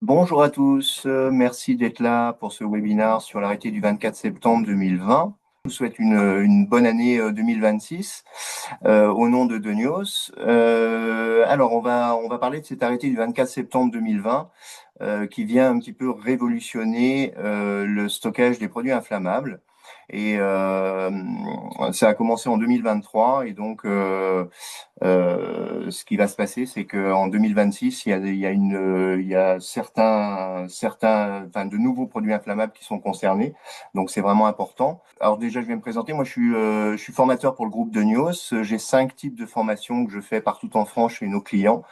Bonjour à tous, merci d'être là pour ce webinaire sur l'arrêté du 24 septembre 2020. Je vous souhaite une bonne année 2026 au nom de Denios. Alors, on va parler de cet arrêté du 24 septembre 2020 qui vient un petit peu révolutionner le stockage des produits inflammables. Et ça a commencé en 2023 et donc ce qui va se passer, c'est qu'en 2026, il y a enfin, de nouveaux produits inflammables qui sont concernés. Donc, c'est vraiment important. Alors déjà, je vais me présenter. Moi, je suis formateur pour le groupe de Nios. J'ai 5 types de formations que je fais partout en France chez nos clients.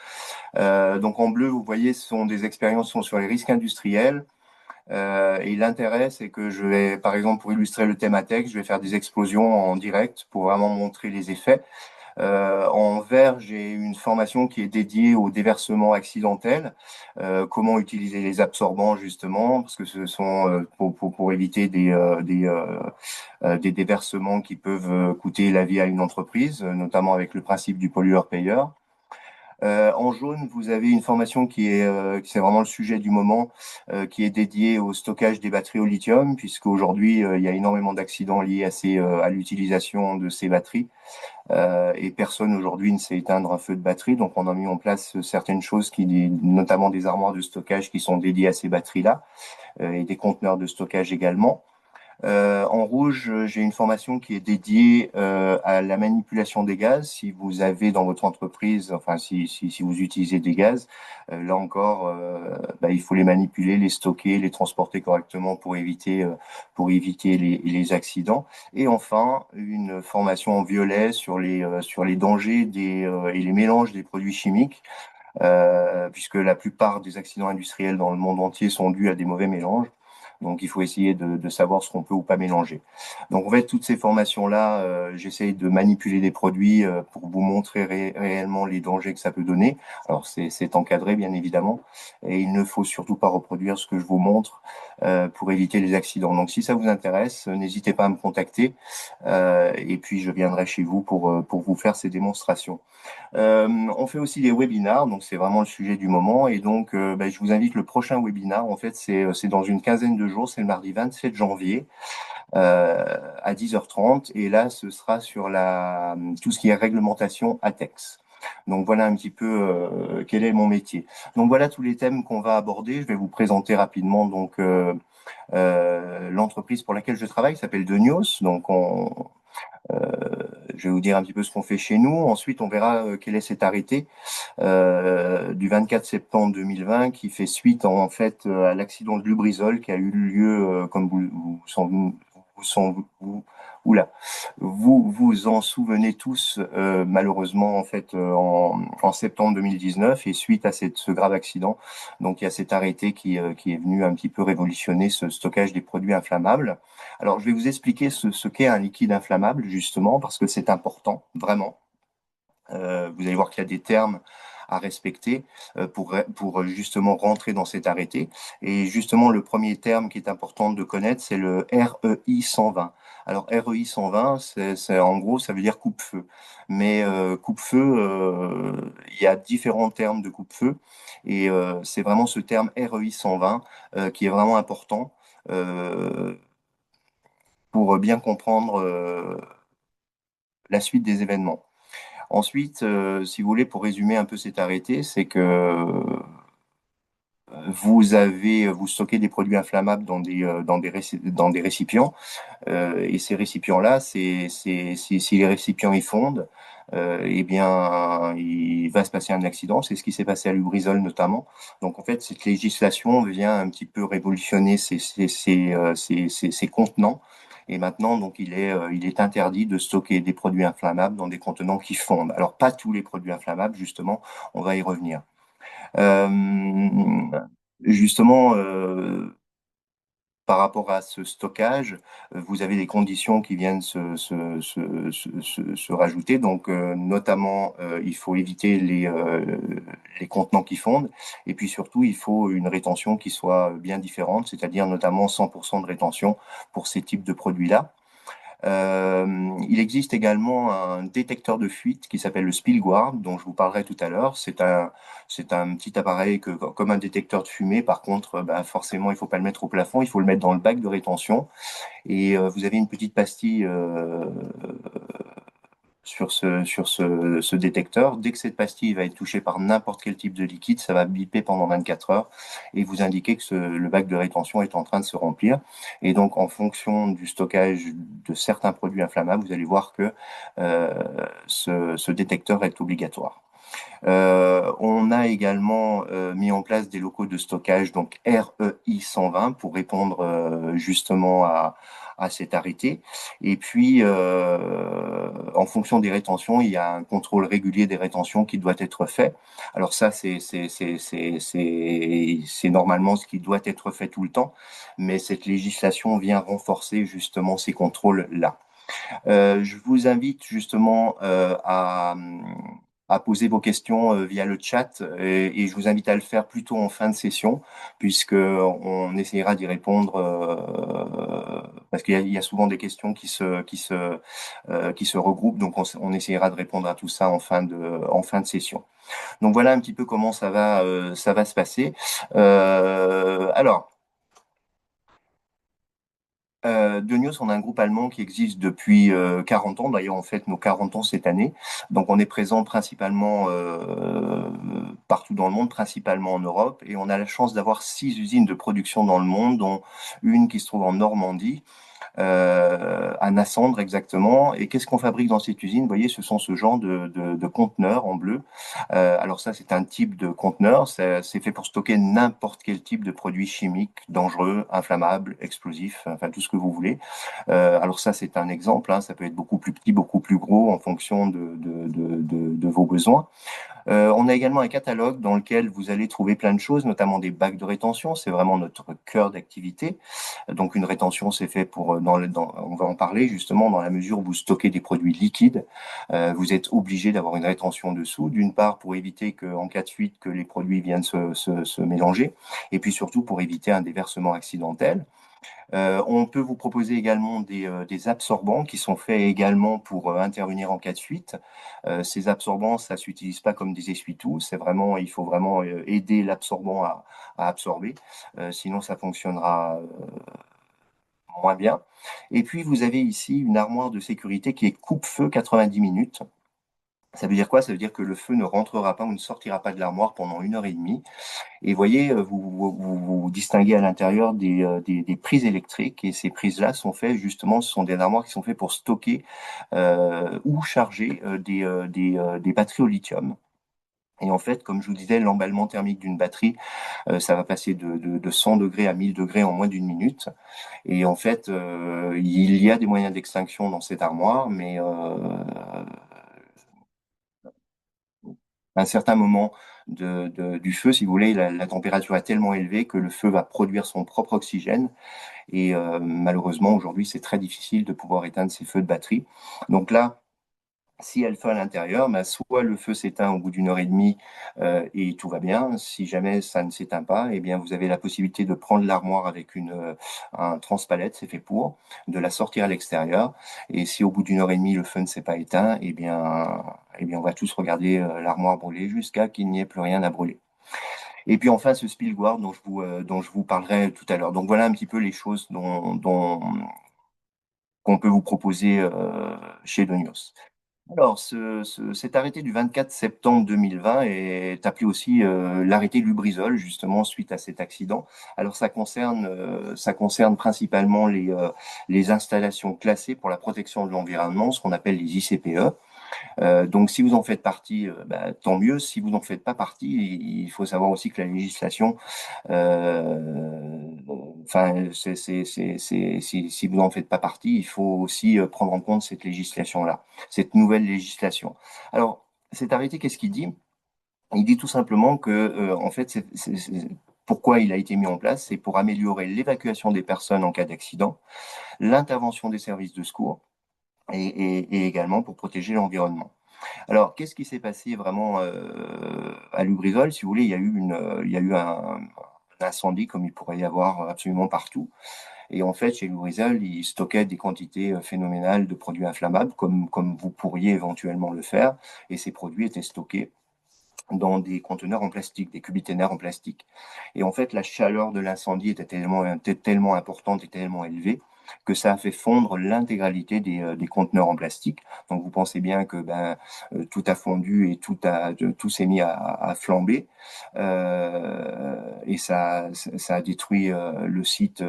Donc, en bleu, vous voyez, ce sont des expériences qui sont sur les risques industriels. Et l'intérêt, c'est que je vais, par exemple, pour illustrer le thème ATEX, je vais faire des explosions en direct pour vraiment montrer les effets. En vert, j'ai une formation qui est dédiée au déversement accidentel, comment utiliser les absorbants justement, parce que ce sont pour éviter des déversements qui peuvent coûter la vie à une entreprise, notamment avec le principe du pollueur-payeur. En jaune, vous avez une formation qui c'est vraiment le sujet du moment, qui est dédiée au stockage des batteries au lithium, puisqu'aujourd'hui, il y a énormément d'accidents liés à l'utilisation de ces batteries. Et personne aujourd'hui ne sait éteindre un feu de batterie. Donc, on a mis en place certaines choses, notamment des armoires de stockage qui sont dédiées à ces batteries-là, et des conteneurs de stockage également. En rouge, j'ai une formation qui est dédiée à la manipulation des gaz. Si vous avez dans votre entreprise, enfin si vous utilisez des gaz, là encore, il faut les manipuler, les stocker, les transporter correctement pour éviter les accidents. Et enfin, une formation en violet sur les dangers et les mélanges des produits chimiques. Puisque la plupart des accidents industriels dans le monde entier sont dus à des mauvais mélanges. Donc, il faut essayer de savoir ce qu'on peut ou pas mélanger. Donc, en fait, toutes ces formations-là, j'essaye de manipuler des produits pour vous montrer réellement les dangers que ça peut donner. Alors, c'est encadré, bien évidemment, et il ne faut surtout pas reproduire ce que je vous montre pour éviter les accidents. Donc, si ça vous intéresse, n'hésitez pas à me contacter et puis je viendrai chez vous pour vous faire ces démonstrations. On fait aussi des webinars, donc c'est vraiment le sujet du moment. Et donc, je vous invite le prochain webinar. En fait, c'est dans une quinzaine de jours, c'est le mardi 27 janvier à 10h30. Et là, ce sera sur tout ce qui est réglementation ATEX. Donc voilà un petit peu quel est mon métier. Donc voilà tous les thèmes qu'on va aborder. Je vais vous présenter rapidement l'entreprise pour laquelle je travaille, qui s'appelle Denios. Donc je vais vous dire un petit peu ce qu'on fait chez nous. Ensuite, on verra quel est cet arrêté du 24 septembre 2020 qui fait suite en fait à l'accident de Lubrizol qui a eu lieu, comme vous, oula, vous vous en souvenez tous malheureusement en fait en septembre 2019 et suite à ce grave accident, donc il y a cet arrêté qui est venu un petit peu révolutionner ce stockage des produits inflammables. Alors je vais vous expliquer ce qu'est un liquide inflammable justement parce que c'est important vraiment. Vous allez voir qu'il y a des termes à respecter pour justement rentrer dans cet arrêté. Et justement, le premier terme qui est important de connaître, c'est le REI 120. Alors, REI 120, en gros, ça veut dire coupe-feu. Mais coupe-feu, il y a différents termes de coupe-feu. Et c'est vraiment ce terme REI 120 qui est vraiment important pour bien comprendre la suite des événements. Ensuite, si vous voulez, pour résumer un peu cet arrêté, c'est que vous stockez des produits inflammables dans des récipients, et ces récipients-là, si les récipients ils fondent, eh bien, il va se passer un accident. C'est ce qui s'est passé à Lubrizol notamment. Donc, en fait, cette législation vient un petit peu révolutionner ces contenants. Et maintenant, donc, il est interdit de stocker des produits inflammables dans des contenants qui fondent. Alors, pas tous les produits inflammables, justement, on va y revenir. Euh, justement, par rapport à ce stockage, vous avez des conditions qui viennent se rajouter. Donc, notamment, il faut éviter les contenants qui fondent. Et puis surtout, il faut une rétention qui soit bien différente, c'est-à-dire notamment 100% de rétention pour ces types de produits-là. Il existe également un détecteur de fuite qui s'appelle le Spillguard, dont je vous parlerai tout à l'heure. C'est un petit appareil comme un détecteur de fumée. Par contre, bah, forcément, il faut pas le mettre au plafond, il faut le mettre dans le bac de rétention. Et vous avez une petite pastille ce détecteur. Dès que cette pastille va être touchée par n'importe quel type de liquide, ça va biper pendant 24 heures et vous indiquer que le bac de rétention est en train de se remplir. Et donc, en fonction du stockage de certains produits inflammables, vous allez voir que euh, ce détecteur est obligatoire. On a également mis en place des locaux de stockage, donc REI 120, pour répondre justement à cet arrêté. Et puis, en fonction des rétentions, il y a un contrôle régulier des rétentions qui doit être fait. Alors ça, c'est normalement ce qui doit être fait tout le temps, mais cette législation vient renforcer justement ces contrôles-là. Je vous invite justement à poser vos questions via le chat et je vous invite à le faire plutôt en fin de session puisque on essayera d'y répondre parce il y a souvent des questions qui se regroupent donc on essayera de répondre à tout ça en fin de session. Donc voilà un petit peu comment ça va se passer. Alors Denios, on a un groupe allemand qui existe depuis 40 ans. D'ailleurs, on fête nos 40 ans cette année. Donc, on est présent principalement partout dans le monde, principalement en Europe. Et on a la chance d'avoir 6 usines de production dans le monde, dont une qui se trouve en Normandie, à Nassandre exactement. Et qu'est-ce qu'on fabrique dans cette usine? Vous voyez, ce sont ce genre de conteneurs en bleu. Alors ça, c'est un type de conteneur. C'est fait pour stocker n'importe quel type de produit chimique, dangereux, inflammable, explosif, enfin tout ce que vous voulez. Alors ça, c'est un exemple. Hein. Ça peut être beaucoup plus petit, beaucoup plus gros en fonction de vos besoins. On a également un catalogue dans lequel vous allez trouver plein de choses, notamment des bacs de rétention. C'est vraiment notre cœur d'activité. Donc une rétention, c'est fait pour, on va en parler justement dans la mesure où vous stockez des produits liquides. Vous êtes obligé d'avoir une rétention dessous, d'une part pour éviter qu'en cas de fuite, que les produits viennent se mélanger, et puis surtout pour éviter un déversement accidentel. On peut vous proposer également des absorbants qui sont faits également pour intervenir en cas de fuite. Ces absorbants, ça s'utilise pas comme des essuie-tout, c'est vraiment, il faut vraiment aider l'absorbant à absorber, sinon ça fonctionnera moins bien. Et puis vous avez ici une armoire de sécurité qui est coupe-feu 90 minutes. Ça veut dire quoi? Ça veut dire que le feu ne rentrera pas ou ne sortira pas de l'armoire pendant 1 heure et demie. Et voyez, vous distinguez à l'intérieur des prises électriques et ces prises-là sont faites justement, ce sont des armoires qui sont faites pour stocker ou charger des batteries au lithium. Et en fait, comme je vous disais, l'emballement thermique d'une batterie, ça va passer de 100 degrés à 1000 degrés en moins d'1 minute. Et en fait, il y a des moyens d'extinction dans cette armoire, mais à un certain moment du feu, si vous voulez, la température est tellement élevée que le feu va produire son propre oxygène. Et malheureusement, aujourd'hui, c'est très difficile de pouvoir éteindre ces feux de batterie. Donc là, si elle fait à l'intérieur, bah, soit le feu s'éteint au bout d'1 heure et demie et tout va bien. Si jamais ça ne s'éteint pas, eh bien vous avez la possibilité de prendre l'armoire avec un transpalette, c'est fait pour, de la sortir à l'extérieur. Et si au bout d'1 heure et demie le feu ne s'est pas éteint, eh bien on va tous regarder l'armoire brûler jusqu'à qu'il n'y ait plus rien à brûler. Et puis enfin ce Spillguard dont je vous parlerai tout à l'heure. Donc voilà un petit peu les choses qu'on peut vous proposer chez Donios. Alors, cet arrêté du 24 septembre 2020 est appelé aussi l'arrêté Lubrizol, justement, suite à cet accident. Alors, ça concerne principalement les installations classées pour la protection de l'environnement, ce qu'on appelle les ICPE. Donc, si vous en faites partie, bah, tant mieux. Si vous n'en faites pas partie, il faut savoir aussi que la législation, enfin, si vous n'en faites pas partie, il faut aussi prendre en compte cette législation-là, cette nouvelle législation. Alors, cet arrêté, qu'est-ce qu'il dit? Il dit tout simplement que, en fait, pourquoi il a été mis en place, c'est pour améliorer l'évacuation des personnes en cas d'accident, l'intervention des services de secours et également pour protéger l'environnement. Alors, qu'est-ce qui s'est passé vraiment à Lubrizol? Si vous voulez, il y a eu un incendie comme il pourrait y avoir absolument partout. Et en fait, chez Lubrizol, ils stockaient des quantités phénoménales de produits inflammables, comme vous pourriez éventuellement le faire. Et ces produits étaient stockés dans des conteneurs en plastique, des cubiténaires en plastique. Et en fait, la chaleur de l'incendie était tellement importante et tellement élevée que ça a fait fondre l'intégralité des conteneurs en plastique. Donc vous pensez bien que tout a fondu et tout s'est mis à flamber et ça a détruit le site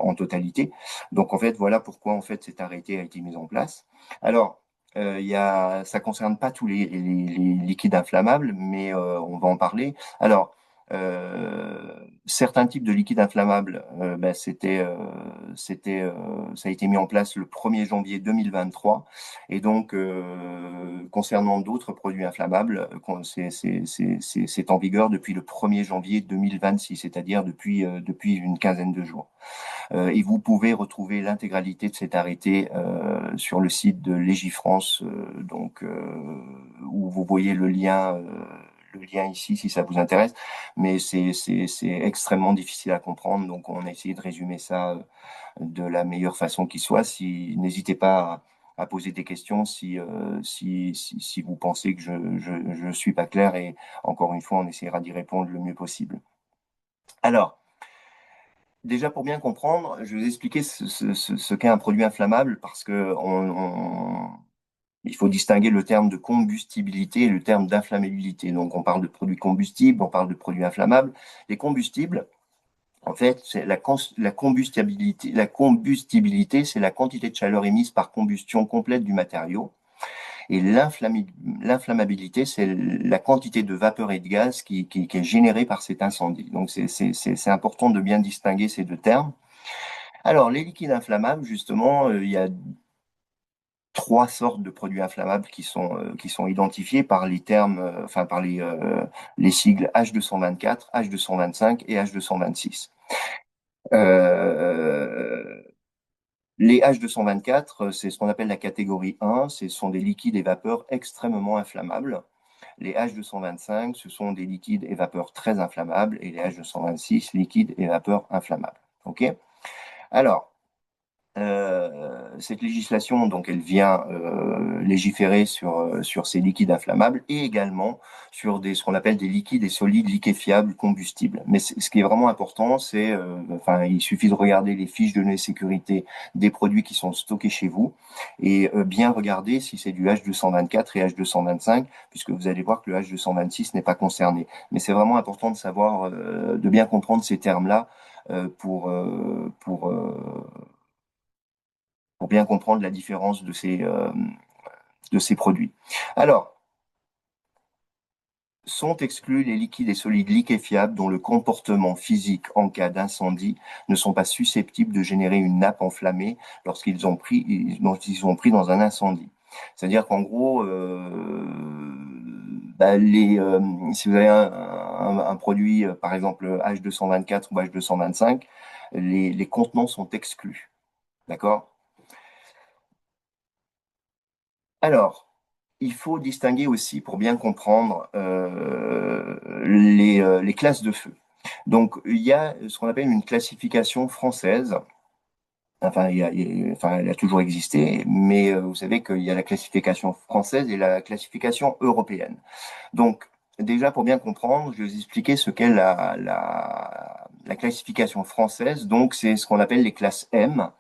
en totalité. Donc en fait voilà pourquoi en fait cet arrêté a été mis en place. Alors ça concerne pas tous les liquides inflammables, mais on va en parler. Alors, certains types de liquides inflammables, ça a été mis en place le 1er janvier 2023, et donc concernant d'autres produits inflammables, c'est en vigueur depuis le 1er janvier 2026, c'est-à-dire depuis une quinzaine de jours. Et vous pouvez retrouver l'intégralité de cet arrêté sur le site de Légifrance, où vous voyez le lien ici si ça vous intéresse, mais c'est extrêmement difficile à comprendre, donc on a essayé de résumer ça de la meilleure façon qui soit. N'hésitez pas à poser des questions si vous pensez que je suis pas clair, et encore une fois, on essaiera d'y répondre le mieux possible. Alors, déjà, pour bien comprendre, je vais vous expliquer ce qu'est un produit inflammable parce que il faut distinguer le terme de combustibilité et le terme d'inflammabilité. Donc, on parle de produits combustibles, on parle de produits inflammables. Les combustibles, en fait, c'est la combustibilité. La combustibilité, c'est la quantité de chaleur émise par combustion complète du matériau. Et l'inflammabilité, c'est la quantité de vapeur et de gaz qui est générée par cet incendie. Donc, c'est important de bien distinguer ces deux termes. Alors, les liquides inflammables, justement, il y a trois sortes de produits inflammables qui sont identifiés par les termes, enfin par les sigles H224, H225 et H226. Les H224, c'est ce qu'on appelle la catégorie 1, ce sont des liquides et vapeurs extrêmement inflammables. Les H225, ce sont des liquides et vapeurs très inflammables, et les H226, liquides et vapeurs inflammables. Ok. Alors, cette législation, donc, elle vient légiférer sur ces liquides inflammables et également sur ce qu'on appelle des liquides et solides liquéfiables combustibles. Mais ce qui est vraiment important, il suffit de regarder les fiches de sécurité des produits qui sont stockés chez vous et bien regarder si c'est du H224 et H225, puisque vous allez voir que le H226 n'est pas concerné. Mais c'est vraiment important de savoir, de bien comprendre ces termes-là pour bien comprendre la différence de ces produits. Alors, sont exclus les liquides et solides liquéfiables dont le comportement physique en cas d'incendie ne sont pas susceptibles de générer une nappe enflammée lorsqu'ils ont pris dans un incendie. C'est-à-dire qu'en gros, si vous avez un produit, par exemple H224 ou H225, les contenants sont exclus. D'accord? Alors, il faut distinguer aussi, pour bien comprendre, les classes de feu. Donc, il y a ce qu'on appelle une classification française. Enfin, elle a toujours existé, mais vous savez qu'il y a la classification française et la classification européenne. Donc, déjà, pour bien comprendre, je vais vous expliquer ce qu'est la classification française. Donc, c'est ce qu'on appelle les classes M.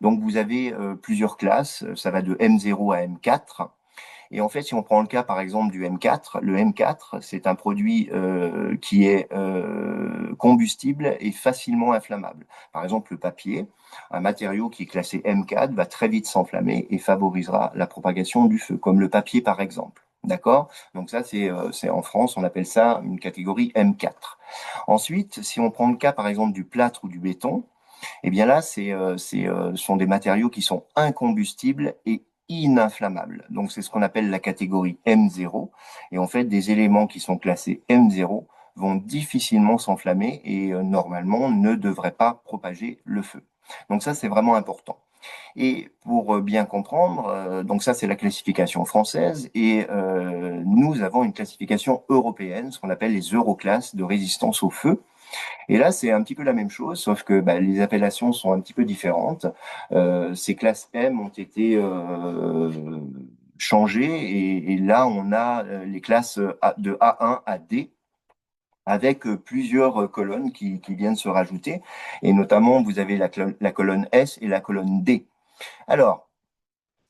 Donc, vous avez plusieurs classes. Ça va de M0 à M4. Et en fait, si on prend le cas, par exemple, du M4, le M4, c'est un produit qui est combustible et facilement inflammable. Par exemple, le papier, un matériau qui est classé M4, va très vite s'enflammer et favorisera la propagation du feu, comme le papier, par exemple. D'accord? Donc ça, c'est en France, on appelle ça une catégorie M4. Ensuite, si on prend le cas, par exemple, du plâtre ou du béton, eh bien là, ce sont des matériaux qui sont incombustibles et ininflammables. Donc c'est ce qu'on appelle la catégorie M0. Et en fait, des éléments qui sont classés M0 vont difficilement s'enflammer et normalement ne devraient pas propager le feu. Donc ça, c'est vraiment important. Et pour bien comprendre, donc ça c'est la classification française, et nous avons une classification européenne, ce qu'on appelle les Euroclasses de résistance au feu. Et là, c'est un petit peu la même chose, sauf que bah, les appellations sont un petit peu différentes. Ces classes M ont été changées et là, on a les classes de A1 à D avec plusieurs colonnes qui viennent se rajouter. Et notamment, vous avez la colonne S et la colonne D. Alors,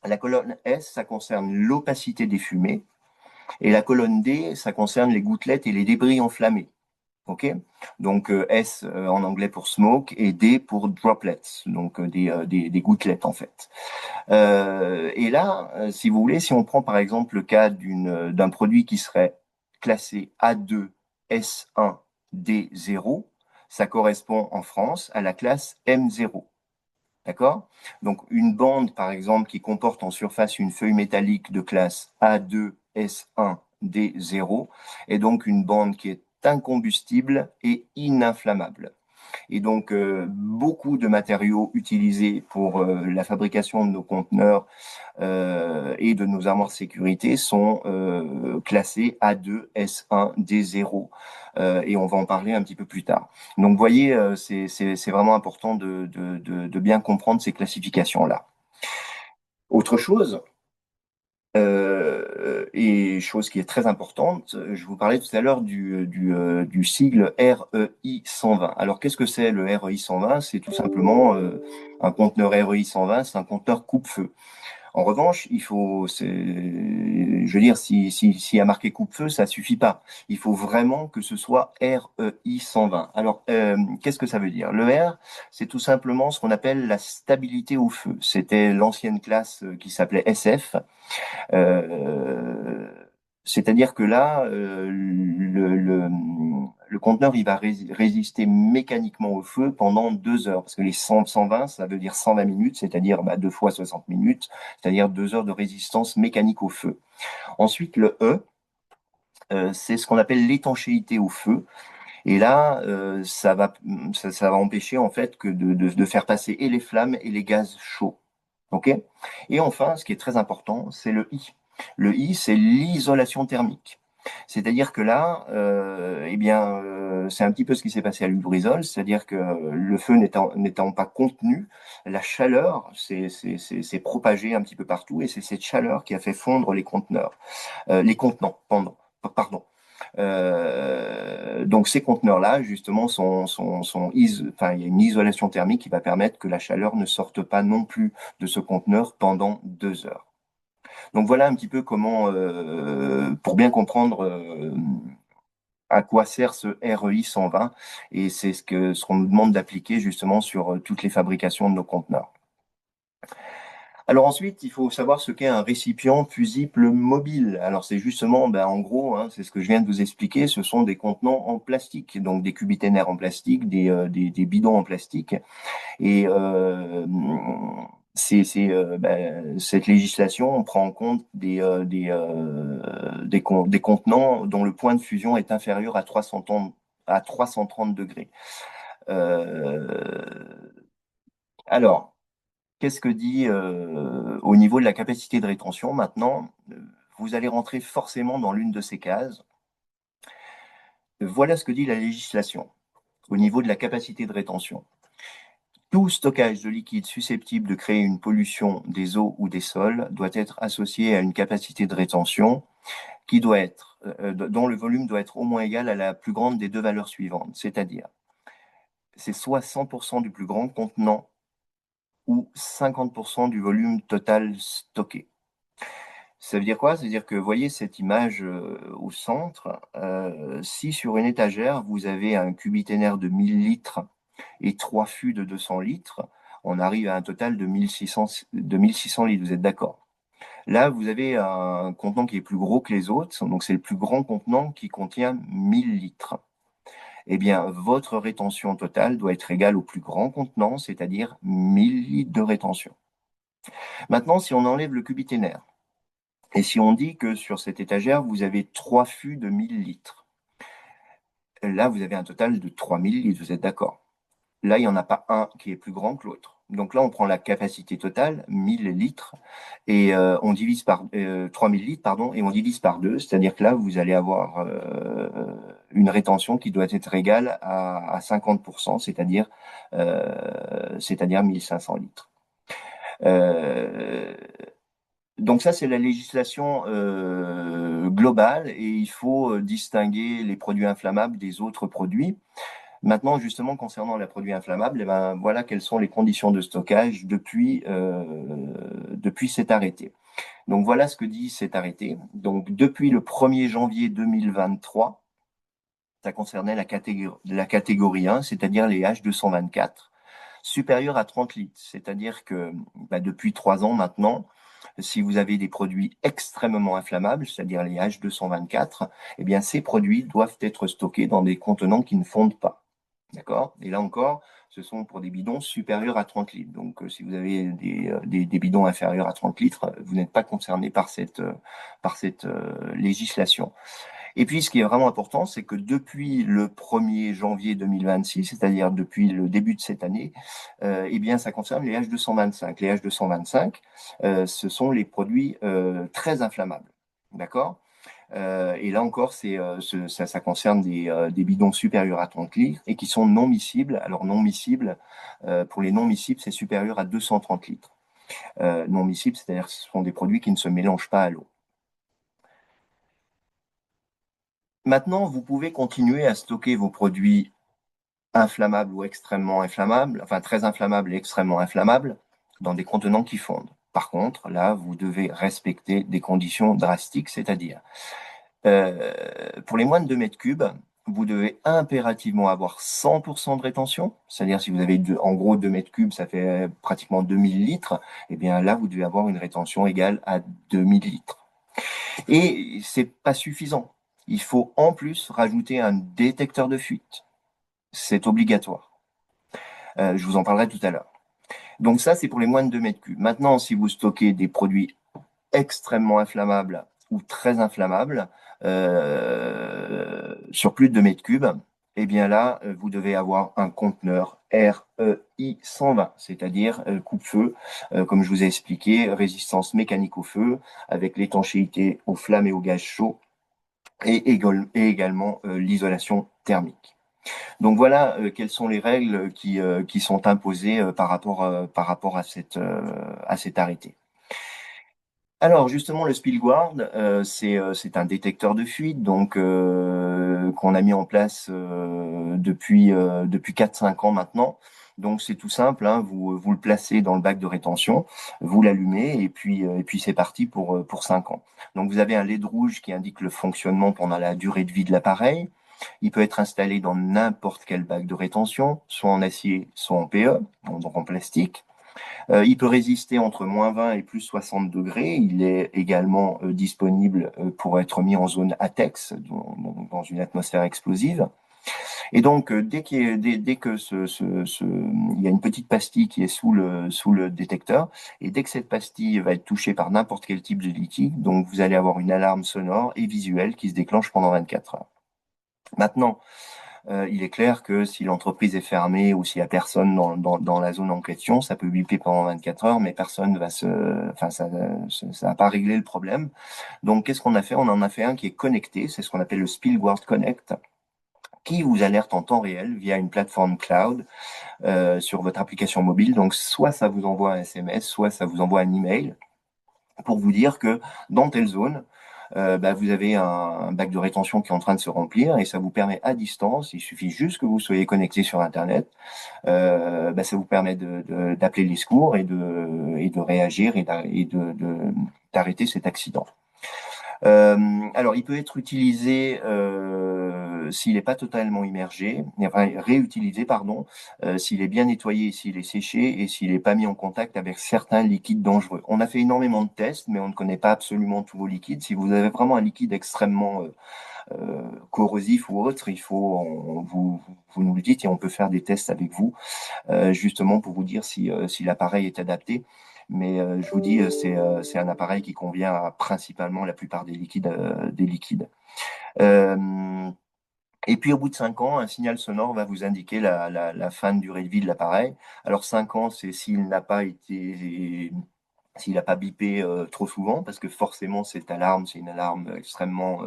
la colonne S, ça concerne l'opacité des fumées. Et la colonne D, ça concerne les gouttelettes et les débris enflammés. OK? Donc S en anglais pour smoke et D pour droplets, donc des gouttelettes en fait. Et là, si vous voulez, si on prend par exemple le cas d'un produit qui serait classé A2, S1, D0, ça correspond en France à la classe M0. D'accord? Donc, une bande, par exemple, qui comporte en surface une feuille métallique de classe A2, S1, D0, est donc une bande qui est incombustible et ininflammable. Et donc, beaucoup de matériaux utilisés pour la fabrication de nos conteneurs et de nos armoires de sécurité sont classés A2, S1, D0. Et on va en parler un petit peu plus tard. Donc, vous voyez, c'est vraiment important de bien comprendre ces classifications-là. Autre chose, et chose qui est très importante, je vous parlais tout à l'heure du sigle REI 120. Alors, qu'est-ce que c'est le REI 120? C'est tout simplement un conteneur REI 120, c'est un conteneur coupe-feu. En revanche, je veux dire, s'il y a marqué coupe-feu, ça suffit pas. Il faut vraiment que ce soit REI 120. Alors, qu'est-ce que ça veut dire? Le R, c'est tout simplement ce qu'on appelle la stabilité au feu. C'était l'ancienne classe qui s'appelait SF. Euh, C'est-à-dire que là, le conteneur, il va résister mécaniquement au feu pendant 2 heures. Parce que les 120, ça veut dire 120 minutes, c'est-à-dire 2 fois 60 minutes, c'est-à-dire 2 heures de résistance mécanique au feu. Ensuite, le E, c'est ce qu'on appelle l'étanchéité au feu. Et là, ça va empêcher en fait que de faire passer et les flammes et les gaz chauds. OK? Et enfin, ce qui est très important, c'est le I. Le I, c'est l'isolation thermique. C'est-à-dire que là, eh bien, c'est un petit peu ce qui s'est passé à Lubrizol, c'est-à-dire que le feu n'étant pas contenu, la chaleur s'est propagée un petit peu partout et c'est cette chaleur qui a fait fondre les contenants, pardon. Donc ces conteneurs-là, justement, enfin, il y a une isolation thermique qui va permettre que la chaleur ne sorte pas non plus de ce conteneur pendant 2 heures. Donc voilà un petit peu comment, pour bien comprendre à quoi sert ce REI 120, et c'est ce qu'on nous demande d'appliquer justement sur toutes les fabrications de nos conteneurs. Alors ensuite, il faut savoir ce qu'est un récipient fusible mobile. Alors c'est justement, ben, en gros, hein, c'est ce que je viens de vous expliquer, ce sont des contenants en plastique, donc des cubiténaires en plastique, des bidons en plastique. Et cette législation, on prend en compte des contenants dont le point de fusion est inférieur à 330 degrés. Euh, alors, qu'est-ce que dit au niveau de la capacité de rétention maintenant? Vous allez rentrer forcément dans l'une de ces cases. Voilà ce que dit la législation au niveau de la capacité de rétention. Tout stockage de liquide susceptible de créer une pollution des eaux ou des sols doit être associé à une capacité de rétention dont le volume doit être au moins égal à la plus grande des deux valeurs suivantes, c'est-à-dire c'est soit 100% du plus grand contenant ou 50% du volume total stocké. Ça veut dire quoi? Ça veut dire que, vous voyez cette image au centre, si sur une étagère, vous avez un cubiténaire de 1000 litres et 3 fûts de 200 litres, on arrive à un total de 1600 litres, vous êtes d'accord? Là, vous avez un contenant qui est plus gros que les autres, donc c'est le plus grand contenant qui contient 1000 litres. Eh bien, votre rétention totale doit être égale au plus grand contenant, c'est-à-dire 1000 litres de rétention. Maintenant, si on enlève le cubiténaire, et si on dit que sur cette étagère, vous avez 3 fûts de 1000 litres, là, vous avez un total de 3000 litres, vous êtes d'accord? Là, il n'y en a pas un qui est plus grand que l'autre. Donc là, on prend la capacité totale, 1000 litres, et on divise par 3000 litres, pardon, et on divise par 2, c'est-à-dire que là, vous allez avoir une rétention qui doit être égale à 50%, c'est-à-dire 1500 litres. Euh, donc ça, c'est la législation globale et il faut distinguer les produits inflammables des autres produits. Maintenant, justement, concernant les produits inflammables, eh ben, voilà quelles sont les conditions de stockage depuis cet arrêté. Donc voilà ce que dit cet arrêté. Donc depuis le 1er janvier 2023, ça concernait la catégorie 1, c'est-à-dire les H224, supérieurs à 30 litres. C'est-à-dire que bah, depuis 3 ans maintenant, si vous avez des produits extrêmement inflammables, c'est-à-dire les H224, eh bien ces produits doivent être stockés dans des contenants qui ne fondent pas. D'accord? Et là encore, ce sont pour des bidons supérieurs à 30 litres. Donc, si vous avez des bidons inférieurs à 30 litres, vous n'êtes pas concerné par cette législation. Et puis, ce qui est vraiment important, c'est que depuis le 1er janvier 2026, c'est-à-dire depuis le début de cette année, eh bien, ça concerne les H225. Les H225, ce sont les produits très inflammables. D'accord? Et là encore, ça concerne des bidons supérieurs à 30 litres et qui sont non miscibles. Alors, non miscibles, pour les non miscibles, c'est supérieur à 230 litres. Non miscibles, c'est-à-dire que ce sont des produits qui ne se mélangent pas à l'eau. Maintenant, vous pouvez continuer à stocker vos produits inflammables ou extrêmement inflammables, enfin très inflammables et extrêmement inflammables, dans des contenants qui fondent. Par contre, là, vous devez respecter des conditions drastiques, c'est-à-dire pour les moins de 2 mètres cubes, vous devez impérativement avoir 100% de rétention, c'est-à-dire si vous avez en gros 2 mètres cubes, ça fait pratiquement 2000 litres, et bien là, vous devez avoir une rétention égale à 2000 litres. Et c'est pas suffisant. Il faut en plus rajouter un détecteur de fuite. C'est obligatoire. Je vous en parlerai tout à l'heure. Donc ça, c'est pour les moins de 2 mètres cubes. Maintenant, si vous stockez des produits extrêmement inflammables ou très inflammables sur plus de 2 mètres cubes, eh bien là, vous devez avoir un conteneur REI 120, c'est-à-dire coupe-feu, comme je vous ai expliqué, résistance mécanique au feu, avec l'étanchéité aux flammes et aux gaz chauds, et également l'isolation thermique. Donc voilà quelles sont les règles qui sont imposées par rapport à cet arrêté. Alors justement, le Spillguard, c'est un détecteur de fuite donc qu'on a mis en place depuis 4-5 ans maintenant. Donc c'est tout simple, hein, vous le placez dans le bac de rétention, vous l'allumez et puis c'est parti pour 5 ans. Donc vous avez un LED rouge qui indique le fonctionnement pendant la durée de vie de l'appareil. Il peut être installé dans n'importe quel bac de rétention, soit en acier, soit en PE, donc en plastique. Il peut résister entre -20 et +60 degrés. Il est également disponible pour être mis en zone ATEX, dans une atmosphère explosive. Et donc, dès que il y a une petite pastille qui est sous le détecteur, et dès que cette pastille va être touchée par n'importe quel type de liquide, donc vous allez avoir une alarme sonore et visuelle qui se déclenche pendant 24 heures. Maintenant, il est clair que si l'entreprise est fermée ou s'il y a personne dans la zone en question, ça peut biper pendant 24 heures, mais personne va enfin, ça va pas régler le problème. Donc, qu'est-ce qu'on a fait? On en a fait un qui est connecté, c'est ce qu'on appelle le Spillguard Connect, qui vous alerte en temps réel via une plateforme cloud sur votre application mobile. Donc, soit ça vous envoie un SMS, soit ça vous envoie un email pour vous dire que dans telle zone, vous avez un bac de rétention qui est en train de se remplir et ça vous permet à distance, il suffit juste que vous soyez connecté sur Internet, ça vous permet d'appeler les secours et de réagir et d'arrêter cet accident. Alors, il peut être utilisé s'il n'est pas totalement immergé, enfin réutilisé, pardon, s'il est bien nettoyé, s'il est séché et s'il n'est pas mis en contact avec certains liquides dangereux. On a fait énormément de tests, mais on ne connaît pas absolument tous vos liquides. Si vous avez vraiment un liquide extrêmement corrosif ou autre, vous nous le dites et on peut faire des tests avec vous, justement pour vous dire si l'appareil est adapté. Mais je vous dis, c'est un appareil qui convient à principalement la plupart des liquides. Et puis au bout de 5 ans, un signal sonore va vous indiquer la fin de durée de vie de l'appareil. Alors 5 ans, c'est s'il n'a pas bipé trop souvent, parce que forcément cette alarme, c'est une alarme extrêmement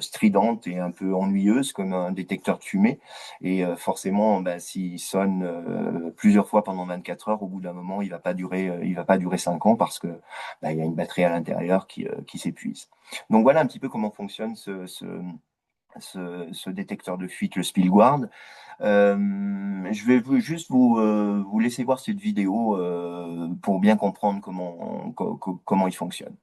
stridente et un peu ennuyeuse, comme un détecteur de fumée. Et forcément, bah, s'il sonne plusieurs fois pendant 24 heures, au bout d'un moment, il va pas durer 5 ans parce que bah, il y a une batterie à l'intérieur qui s'épuise. Donc voilà un petit peu comment fonctionne ce détecteur de fuite, le Spielguard. Je vais juste vous laisser voir cette vidéo pour bien comprendre comment il fonctionne.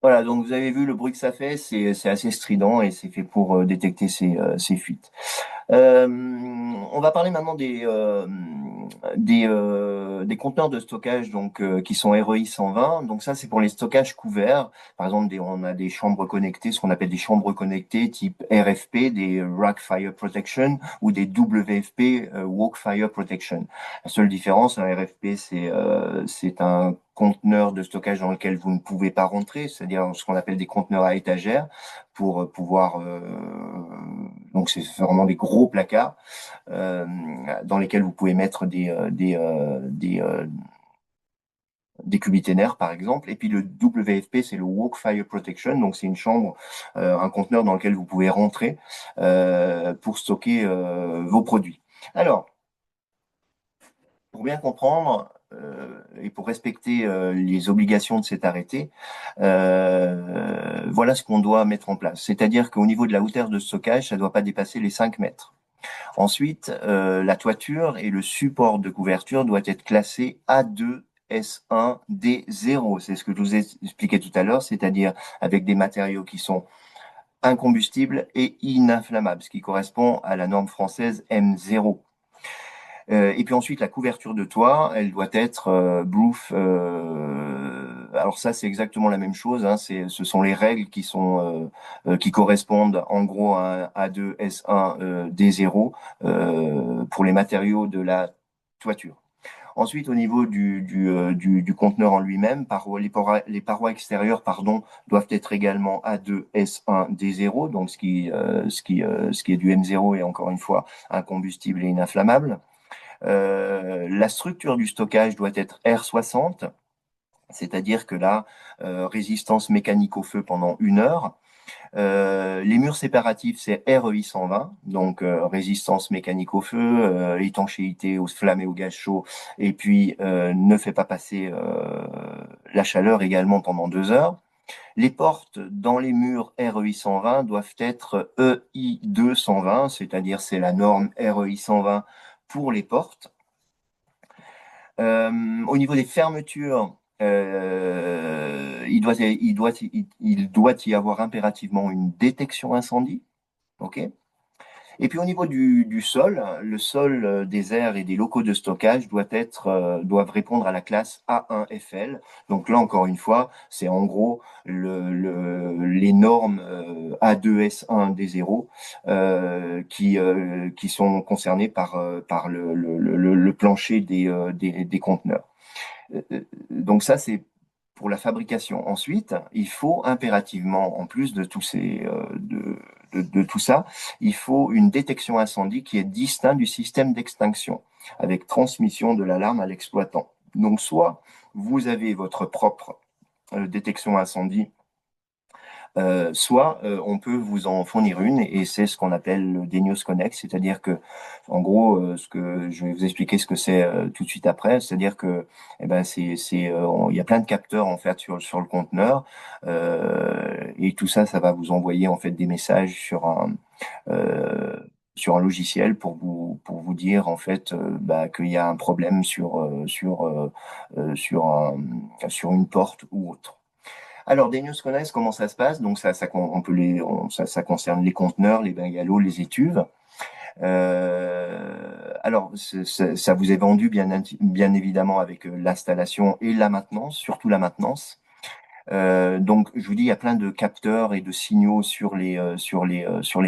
Voilà, donc vous avez vu le bruit que ça fait, c'est assez strident et c'est fait pour détecter ces fuites. On va parler maintenant des conteneurs de stockage donc qui sont REI 120. Donc ça, c'est pour les stockages couverts. Par exemple, on a des chambres connectées, ce qu'on appelle des chambres connectées type RFP, des Rack Fire Protection ou des WFP, Walk Fire Protection. La seule différence, un RFP, c'est un conteneur de stockage dans lequel vous ne pouvez pas rentrer, c'est-à-dire ce qu'on appelle des conteneurs à étagères pour pouvoir donc c'est vraiment des gros placards dans lesquels vous pouvez mettre des cubiténaires par exemple. Et puis le WFP, c'est le Walk Fire Protection, donc c'est une chambre, un conteneur dans lequel vous pouvez rentrer pour stocker vos produits. Alors, pour bien comprendre et pour respecter les obligations de cet arrêté, voilà ce qu'on doit mettre en place. C'est-à-dire qu'au niveau de la hauteur de stockage, ça ne doit pas dépasser les 5 mètres. Ensuite, la toiture et le support de couverture doivent être classés A2, S1, D0. C'est ce que je vous ai expliqué tout à l'heure, c'est-à-dire avec des matériaux qui sont incombustibles et ininflammables, ce qui correspond à la norme française M0. Et puis ensuite, la couverture de toit, elle doit être Broof. Alors ça, c'est exactement la même chose. Hein, ce sont les règles qui correspondent en gros à un A2, S1, D0 pour les matériaux de la toiture. Ensuite, au niveau du conteneur en lui-même, les parois extérieures doivent être également A2, S1, D0, donc ce qui est du M0 et encore une fois incombustible et ininflammable. La structure du stockage doit être R60, c'est-à-dire que la résistance mécanique au feu pendant 1 heure. Les murs séparatifs, c'est REI 120, donc résistance mécanique au feu, étanchéité aux flammes et au gaz chaud, et puis ne fait pas passer la chaleur également pendant 2 heures. Les portes dans les murs REI 120 doivent être EI 220, c'est-à-dire c'est la norme REI 120 pour les portes. Au niveau des fermetures, il doit y avoir impérativement une détection incendie. OK. Et puis au niveau du sol, le sol des aires et des locaux de stockage doivent répondre à la classe A1FL. Donc là, encore une fois, c'est en gros les normes A2S1 des 0 qui sont concernées par le plancher des conteneurs. Donc ça, c'est pour la fabrication. Ensuite, il faut impérativement, en plus de de tout ça, il faut une détection incendie qui est distincte du système d'extinction, avec transmission de l'alarme à l'exploitant. Donc, soit vous avez votre propre détection incendie, soit on peut vous en fournir une et c'est ce qu'on appelle le Denios Connect, c'est-à-dire que, en gros, ce que je vais vous expliquer ce que c'est tout de suite après, c'est-à-dire que, eh ben, il y a plein de capteurs en fait sur le conteneur et tout ça, ça va vous envoyer en fait des messages euh, sur un logiciel pour vous dire en fait bah, qu'il y a un problème sur une porte ou autre. Alors, des news connaissent comment ça se passe. Donc, ça concerne les conteneurs, les bungalows, les étuves. Alors, ça vous est vendu bien évidemment avec l'installation et la maintenance, surtout la maintenance. Donc, je vous dis, il y a plein de capteurs et de signaux sur les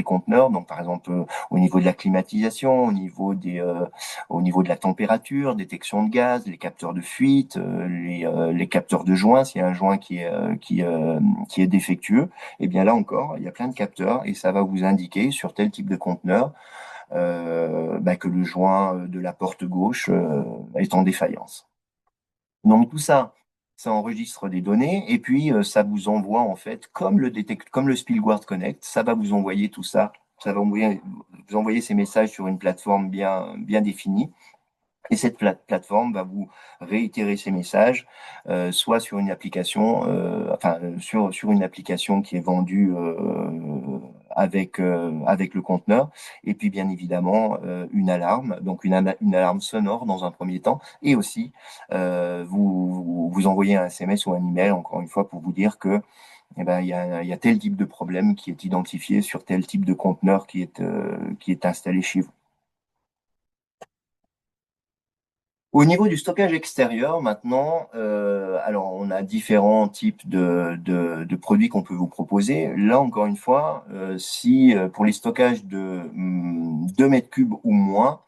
conteneurs. Donc, par exemple, au niveau de la climatisation, au niveau de la température, détection de gaz, les capteurs de fuite, les capteurs de joint, s'il y a un joint qui est défectueux, et bien là encore, il y a plein de capteurs et ça va vous indiquer sur tel type de conteneur bah, que le joint de la porte gauche est en défaillance. Donc tout ça, ça enregistre des données et puis ça vous envoie en fait, comme le Spielguard Connect, ça va vous envoyer tout ça. Ça va vous envoyer ces messages sur une plateforme bien définie. Et cette plateforme va vous réitérer ces messages, soit sur une application, sur une application qui est vendue avec le conteneur, et puis bien évidemment une alarme, donc une alarme sonore dans un premier temps, et aussi vous envoyez un SMS ou un email, encore une fois, pour vous dire que eh ben, il y a tel type de problème qui est identifié sur tel type de conteneur qui est installé chez vous. Au niveau du stockage extérieur, maintenant, alors on a différents types de produits qu'on peut vous proposer. Là, encore une fois, si pour les stockages de 2 mètres cubes ou moins,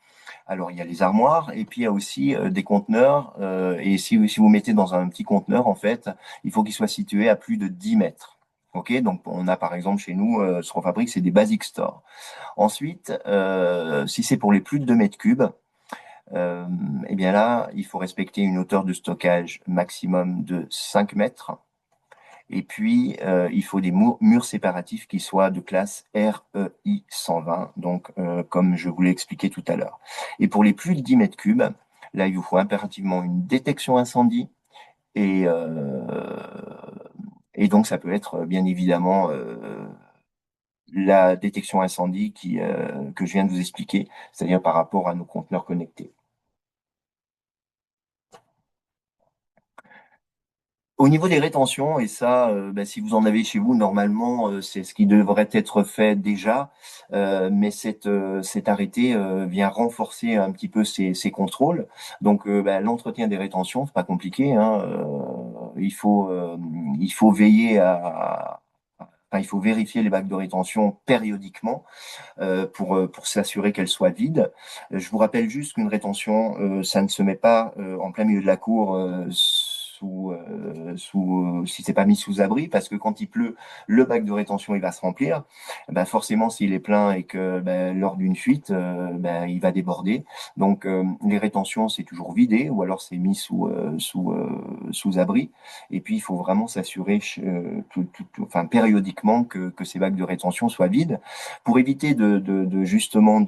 alors il y a les armoires et puis il y a aussi des conteneurs. Et si vous mettez dans un petit conteneur, en fait, il faut qu'il soit situé à plus de 10 mètres. Ok, donc on a par exemple chez nous, ce qu'on fabrique, c'est des basic stores. Ensuite, si c'est pour les plus de 2 mètres cubes, eh bien là, il faut respecter une hauteur de stockage maximum de 5 mètres. Et puis, il faut des murs séparatifs qui soient de classe REI 120, donc comme je vous l'ai expliqué tout à l'heure. Et pour les plus de 10 mètres cubes, là, il vous faut impérativement une détection incendie. Et, euh, et donc, ça peut être bien évidemment la détection incendie que je viens de vous expliquer, c'est-à-dire par rapport à nos conteneurs connectés. Au niveau des rétentions, et ça, bah, si vous en avez chez vous, normalement, c'est ce qui devrait être fait déjà, mais cet arrêté vient renforcer un petit peu ces contrôles. Donc, bah, l'entretien des rétentions, c'est pas compliqué, hein, il faut veiller enfin, il faut vérifier les bacs de rétention périodiquement pour s'assurer qu'elles soient vides. Je vous rappelle juste qu'une rétention, ça ne se met pas en plein milieu de la cour si c'est pas mis sous abri, parce que quand il pleut, le bac de rétention il va se remplir. Ben forcément, s'il est plein et que ben, lors d'une fuite, ben, il va déborder. Donc les rétentions c'est toujours vidé ou alors c'est mis sous abri. Et puis il faut vraiment s'assurer enfin périodiquement que ces bacs de rétention soient vides pour éviter justement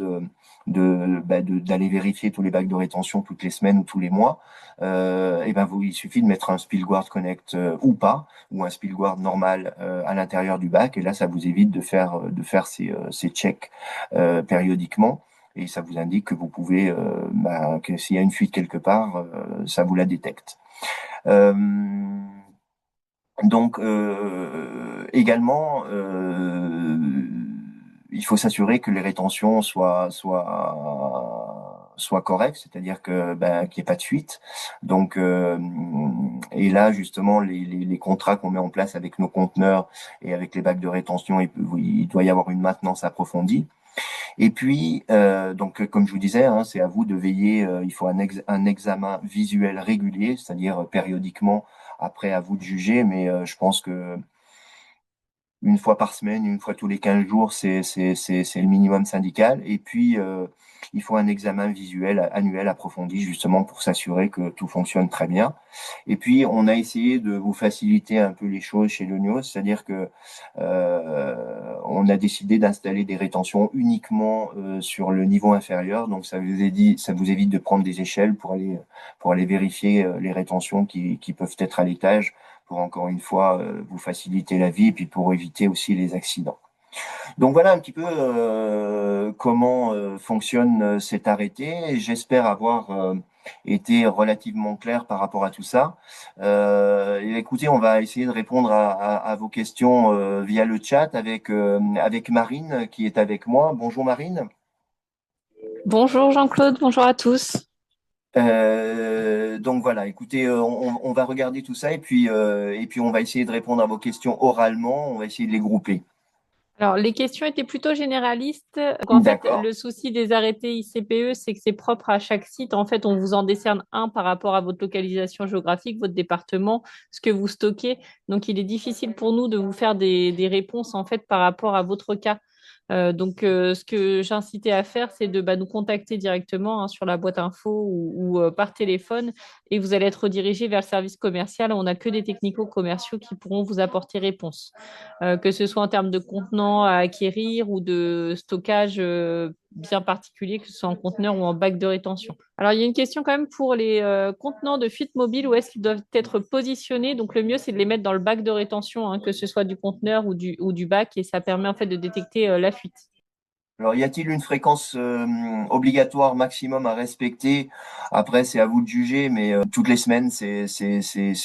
d'aller vérifier tous les bacs de rétention toutes les semaines ou tous les mois, et ben il suffit de mettre un Spillguard Connect ou pas, ou un Spillguard normal à l'intérieur du bac, et là ça vous évite de faire ces checks périodiquement. Et ça vous indique que vous pouvez, que s'il y a une fuite quelque part, ça vous la détecte. Euh, donc également, il faut s'assurer que les rétentions soient correctes, c'est-à-dire que qu'il n'y ait pas de fuite. Donc et là justement les contrats qu'on met en place avec nos conteneurs et avec les bacs de rétention, il doit y avoir une maintenance approfondie. Et puis, donc, comme je vous disais, hein, c'est à vous de veiller. Il faut un examen visuel régulier, c'est-à-dire périodiquement. Après, à vous de juger, mais je pense que une fois par semaine, une fois tous les 15 jours, c'est le minimum syndical. Et puis, il faut un examen visuel annuel approfondi, justement, pour s'assurer que tout fonctionne très bien. Et puis, on a essayé de vous faciliter un peu les choses chez Lonios, c'est-à-dire que on a décidé d'installer des rétentions uniquement sur le niveau inférieur. Donc, ça vous évite de prendre des échelles pour aller vérifier les rétentions qui peuvent être à l'étage pour encore une fois vous faciliter la vie et puis pour éviter aussi les accidents. Donc voilà un petit peu comment fonctionne cet arrêté. J'espère avoir été relativement clair par rapport à tout ça. Et écoutez, on va essayer de répondre à vos questions via le chat avec Marine qui est avec moi. Bonjour Marine. Bonjour Jean-Claude, bonjour à tous. Donc voilà, écoutez, on va regarder tout ça et puis on va essayer de répondre à vos questions oralement. On va essayer de les grouper. Alors, les questions étaient plutôt généralistes. Donc, en fait, D'accord. le souci des arrêtés ICPE, c'est que c'est propre à chaque site. En fait, on vous en décerne un par rapport à votre localisation géographique, votre département, ce que vous stockez. Donc, il est difficile pour nous de vous faire des réponses, en fait, par rapport à votre cas. Ce que j'incitais à faire, c'est de nous contacter directement, hein, sur la boîte info ou par téléphone, et vous allez être redirigé vers le service commercial. On n'a que des technico-commerciaux qui pourront vous apporter réponse, que ce soit en termes de contenants à acquérir ou de stockage bien particulier, que ce soit en conteneur ou en bac de rétention. Alors, il y a une question quand même pour les contenants de fuite mobile, où est-ce qu'ils doivent être positionnés? Donc, le mieux, c'est de les mettre dans le bac de rétention, hein, que ce soit du conteneur ou du bac, et ça permet en fait de détecter la fuite. Alors, y a-t-il une fréquence obligatoire maximum à respecter? Après, c'est à vous de juger, mais toutes les semaines, c'est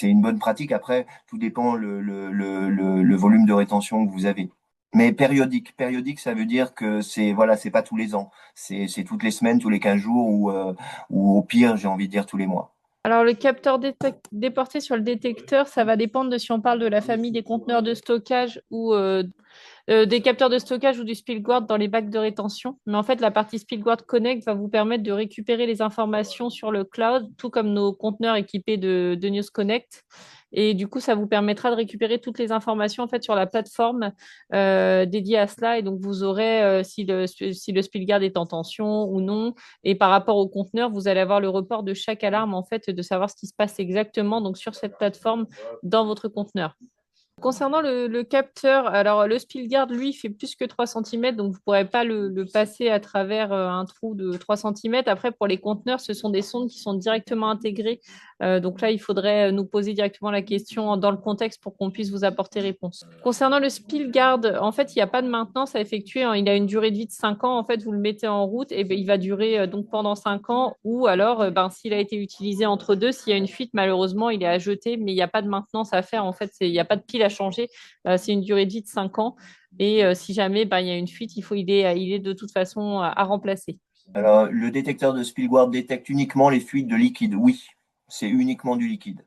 une bonne pratique. Après, tout dépend le volume de rétention que vous avez. Mais périodique. Périodique, ça veut dire que voilà, c'est pas tous les ans. C'est toutes les semaines, tous les 15 jours ou au pire, j'ai envie de dire tous les mois. Alors, le capteur déporté sur le détecteur, ça va dépendre de si on parle de la famille des conteneurs de stockage ou des capteurs de stockage ou du Spillguard dans les bacs de rétention. Mais en fait, la partie Spillguard Connect va vous permettre de récupérer les informations sur le cloud, tout comme nos conteneurs équipés de News Connect. Et du coup, ça vous permettra de récupérer toutes les informations en fait sur la plateforme dédiée à cela. Et donc, vous aurez si le Spillguard est en tension ou non. Et par rapport au conteneur, vous allez avoir le report de chaque alarme en fait, de savoir ce qui se passe exactement donc sur cette plateforme dans votre conteneur. Concernant le capteur, alors le Spillguard, lui, fait plus que 3 cm, donc vous ne pourrez pas le passer à travers un trou de 3 cm. Après, pour les conteneurs, ce sont des sondes qui sont directement intégrées. Donc là, il faudrait nous poser directement la question dans le contexte pour qu'on puisse vous apporter réponse. Concernant le Spillguard, en fait, il n'y a pas de maintenance à effectuer, hein. Il a une durée de vie de 5 ans. En fait, vous le mettez en route et ben, il va durer donc pendant 5 ans. Ou alors, s'il a été utilisé entre deux, s'il y a une fuite, malheureusement, il est à jeter, mais il n'y a pas de maintenance à faire. En fait, il n'y a pas de pile à changer. C'est une durée de vie de 5 ans. Et si jamais il y a une fuite, il est de toute façon à remplacer. Alors, le détecteur de Spillguard détecte uniquement les fuites de liquide. Oui, c'est uniquement du liquide.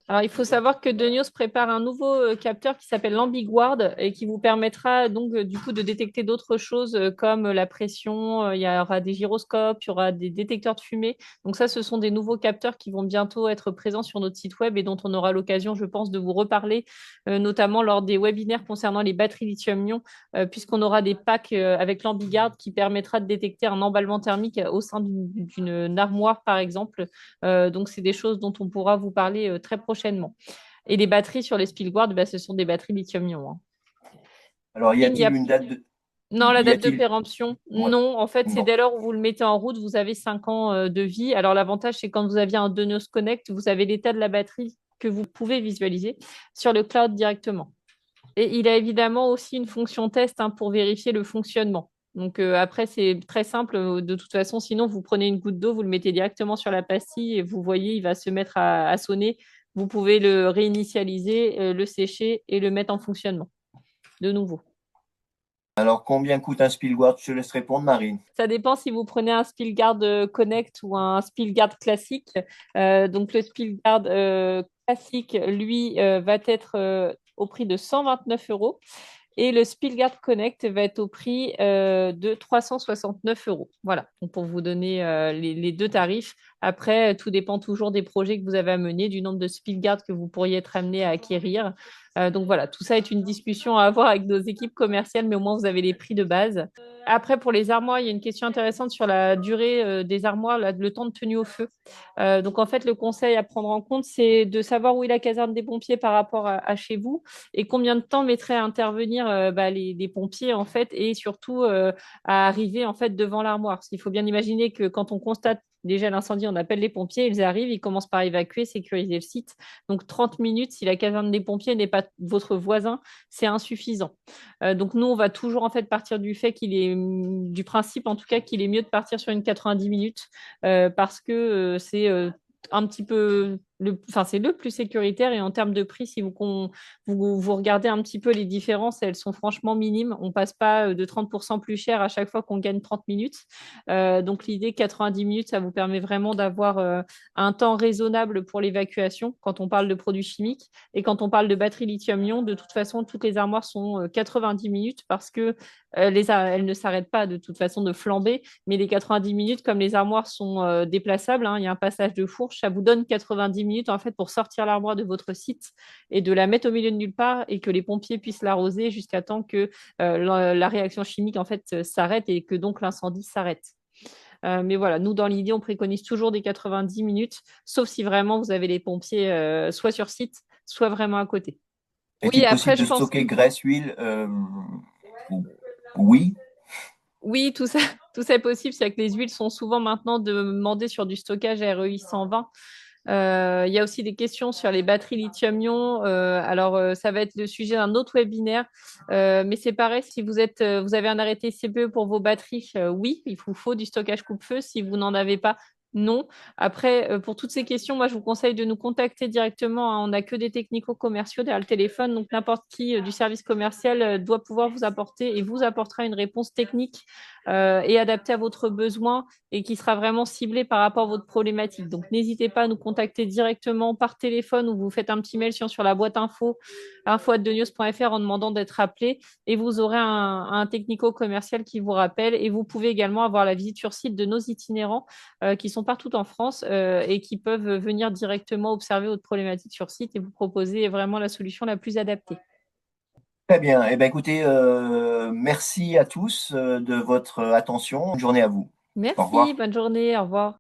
Alors, il faut savoir que Denios prépare un nouveau capteur qui s'appelle l'Ambiguard et qui vous permettra donc du coup de détecter d'autres choses comme la pression. Il y aura des gyroscopes, il y aura des détecteurs de fumée. Donc ça, ce sont des nouveaux capteurs qui vont bientôt être présents sur notre site web et dont on aura l'occasion, je pense, de vous reparler, notamment lors des webinaires concernant les batteries lithium-ion, puisqu'on aura des packs avec l'Ambiguard qui permettra de détecter un emballement thermique au sein d'une armoire, par exemple. Donc, c'est des choses dont on pourra vous parler très prochainement. Et les batteries sur les Spillguard, ce sont des batteries lithium-ion, hein. Alors, y Il n'y a-t-il a une date de... Non, la Y date de a-t-il... péremption, Ouais, non. En fait, c'est non. dès lors où vous le mettez en route, vous avez 5 ans de vie. Alors, l'avantage, c'est quand vous aviez un Donos Connect, vous avez l'état de la batterie que vous pouvez visualiser sur le cloud directement. Et il a évidemment aussi une fonction test hein, pour vérifier le fonctionnement. Donc après, c'est très simple. De toute façon, sinon, vous prenez une goutte d'eau, vous le mettez directement sur la pastille et vous voyez, il va se mettre à sonner. Vous pouvez le réinitialiser, le sécher et le mettre en fonctionnement de nouveau. Alors, combien coûte un Spielguard? Je te laisse répondre, Marine. Ça dépend si vous prenez un Spielguard Connect ou un Spielguard classique. Donc le Spielguard classique, lui, va être au prix de 129 euros. Et le Spielguard Connect va être au prix de 369 euros. Voilà, donc pour vous donner les deux tarifs. Après, tout dépend toujours des projets que vous avez à mener, du nombre de Spielguard que vous pourriez être amené à acquérir. Donc voilà, tout ça est une discussion à avoir avec nos équipes commerciales, mais au moins vous avez les prix de base. Après, pour les armoires, il y a une question intéressante sur la durée des armoires, le temps de tenue au feu. Donc en fait, le conseil à prendre en compte, c'est de savoir où est la caserne des pompiers par rapport à chez vous et combien de temps mettrait à intervenir les pompiers en fait et surtout à arriver en fait devant l'armoire. Parce qu'il faut bien imaginer que quand on constate déjà l'incendie, on appelle les pompiers, ils arrivent, ils commencent par évacuer, sécuriser le site. Donc 30 minutes, si la caserne des pompiers n'est pas votre voisin, c'est insuffisant. Donc nous, on va toujours en fait partir du fait qu'il est du principe en tout cas qu'il est mieux de partir sur une 90 minutes parce que c'est un petit peu enfin, c'est le plus sécuritaire et en termes de prix, si vous regardez un petit peu les différences, elles sont franchement minimes. On passe pas de 30% plus cher à chaque fois qu'on gagne 30 minutes. Donc l'idée 90 minutes, ça vous permet vraiment d'avoir un temps raisonnable pour l'évacuation quand on parle de produits chimiques. Et quand on parle de batterie lithium-ion, de toute façon, toutes les armoires sont 90 minutes parce que elles ne s'arrêtent pas de toute façon de flamber. Mais les 90 minutes, comme les armoires sont déplaçables, hein, il y a un passage de fourche, ça vous donne 90 minutes en fait pour sortir l'armoire de votre site et de la mettre au milieu de nulle part et que les pompiers puissent l'arroser jusqu'à temps que la réaction chimique en fait s'arrête et que donc l'incendie s'arrête. Mais voilà, nous, dans l'idée, on préconise toujours des 90 minutes, sauf si vraiment vous avez les pompiers soit sur site, soit vraiment à côté. Oui, Est-il après, possible je de pense, stocker graisse, huile? Oui. oui, tout ça, tout ça est possible. C'est que les huiles sont souvent maintenant demandées sur du stockage REI 120. Il y a aussi des questions sur les batteries lithium-ion. Ça va être le sujet d'un autre webinaire. Mais c'est pareil, si vous avez un arrêté CPE pour vos batteries, oui, il vous faut du stockage coupe-feu. Si vous n'en avez pas, non. Après, pour toutes ces questions, moi, je vous conseille de nous contacter directement, hein. On n'a que des technico-commerciaux derrière le téléphone, donc n'importe qui du service commercial doit pouvoir vous apporter et vous apportera une réponse technique et adaptée à votre besoin et qui sera vraiment ciblée par rapport à votre problématique. Donc, n'hésitez pas à nous contacter directement par téléphone ou vous faites un petit mail sur la boîte info@denios.fr en demandant d'être appelé et vous aurez un technico-commercial qui vous rappelle et vous pouvez également avoir la visite sur site de nos itinérants qui sont partout en France et qui peuvent venir directement observer votre problématique sur site et vous proposer vraiment la solution la plus adaptée. Très bien. Eh bien, écoutez, merci à tous de votre attention. Bonne journée à vous. Au Merci, revoir. bonne journée, au revoir.